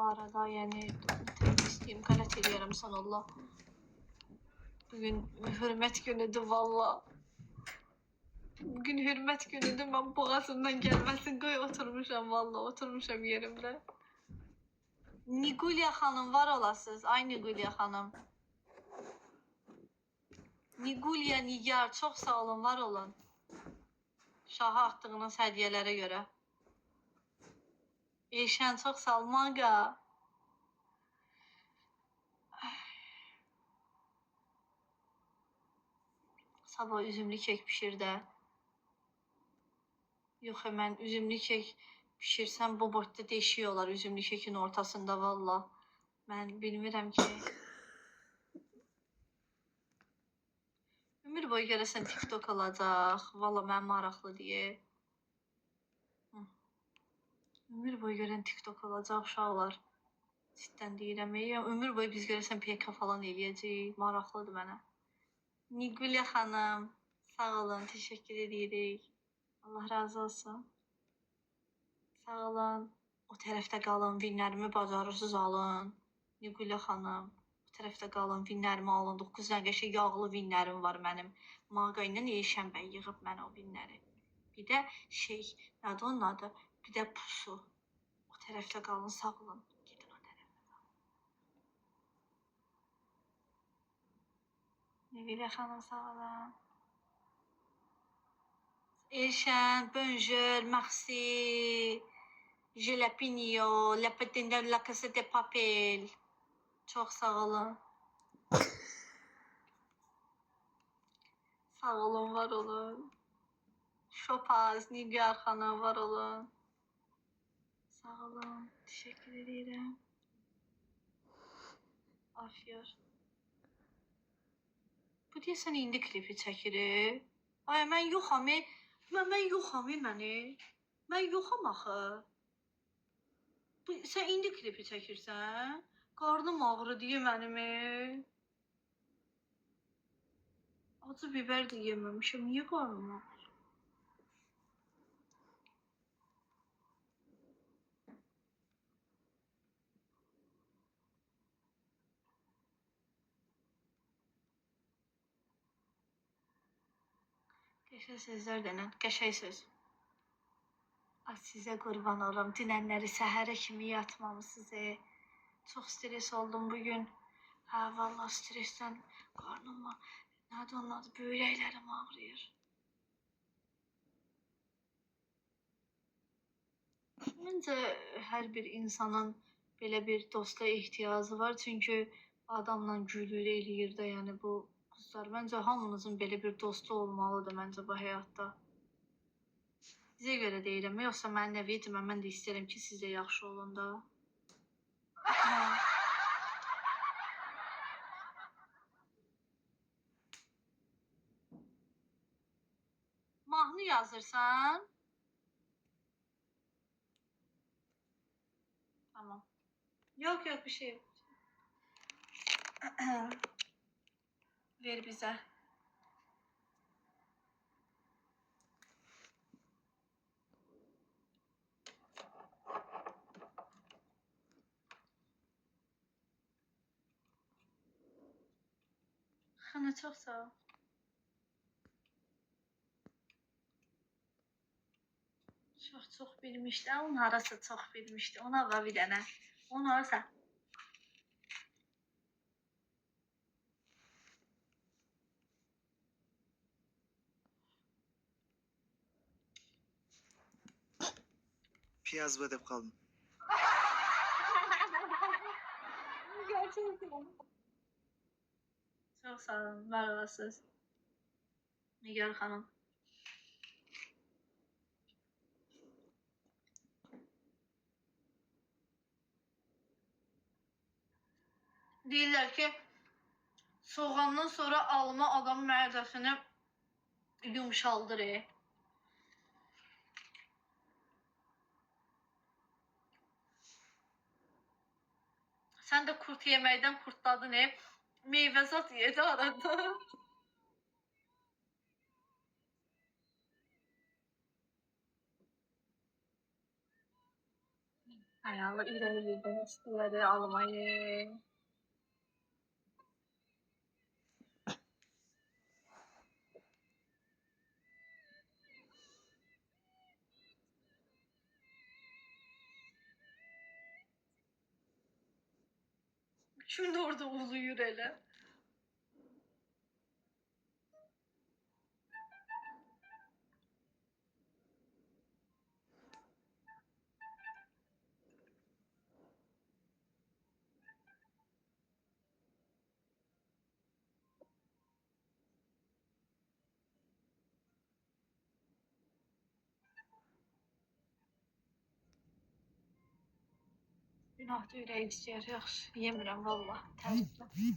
Bu arada yani istəyim, qələt eləyərəm sana Allah. Bugün hürmət günüdür valla. Bugün hürmət günüdür. Mən boğazımdan gəlməsin. Qoy oturmuşam valla. Oturmuşam yerimdə. Nigulya xanım var olasınız. Ay Nigulya xanım. Nigulya, Nigar çox sağ olun, var olun. Şaha atdığınız hədiyyələrə görə. Eşən çox sağ ol. Maga. Sabah üzümlü kek pişir də. Yox, mən üzümlü kek pişirsəm bu boyda deşik olar üzümlü kekin ortasında valla. Mən bilmirəm ki. Ömür boyu görəsən TikTok alacaq. Valla mən maraqlı deyə. Ömür boyu görən TikTok alacaq uşaqlar. Ciddən deyirəm. Ömür boyu biz görəsən PK falan eləyəcəyik. Maraqlıdır mənə. Nigulya xanım, sağ olun, teşekkür edirik. Allah razı olsun. Sağ olun. O tərəfdə qalın, vinlərimi bacarırsız alın. Nigulya xanım, o tərəfdə qalın, vinlərimi alın. 9 dənə qəşəng yağlı vinlərim var mənim. Maqa ilə Eşən bəy yığıb mənə o vinləri. Bir də nədir onun adı? Bir də pusu. O tərəfdə qalın, sağ olun. Gedin o tərəfdə. Nigulya xanım, sağ olun. Eşən, bonjour, merci. Jalapeno, la patente la casa de papel. Çok sağ olun. Sağ olun, var olun. Şopaz, Nigar xanım, var olun. Sağ olun, teşekkür ederim. Afiyet. Bu deyəsən indi klipi çəkir. Ay, mən yoxam, mən yoxam, mən yoxam axı. Sən indi klipi çəkirsən? Qarnım ağrı deyə mənim. Acı biber də yeməmişəm. Niyə qarnım ağrır? Qəşəng sözlər denən. Qəşəng söz. Ay, sizə qurban olam. Dünənləri səhərə kimi yatmamısınız. Çox stres oldum bugün. Hə, valla stresdən qarnıma, nədir onun adı, böyrəklərim ağrıyır. Məncə, hər bir insanın belə bir dosta ehtiyacı var. Çünki adamla gülür, eləyir də, yəni bu qızlar. Məncə, hamınızın belə bir dostu olmalıdır məncə bu həyatda. Sizə görə deyirəm, yoxsa mən nə vecimə, mən də istəyirəm ki, sizə yaxşı olun da. Mahnı yazırsan? Tamam. Yok bir şey yok. Ver bize. Xana, çox sağ ol. Çox bilmişdi. Onun harası çox bilmişdi. Ona var bir dənə. Onun harası. Piyaz badab kaldım. Gerçekten. Çok sağ olun. Var olasınız. Nigar xanım. Deyirlər ki, soğandan sonra alma adamın mədəsini yumşaldır. Sən də kurt yeməkdən kurtladın, meyvəzat yedi arada. Ayağımı ürəyirdim istiləri almayı. Şimdi orada uluyur elə. Günahda ürək istəyər, yaxşı. Yemirəm valla, təəssüflə.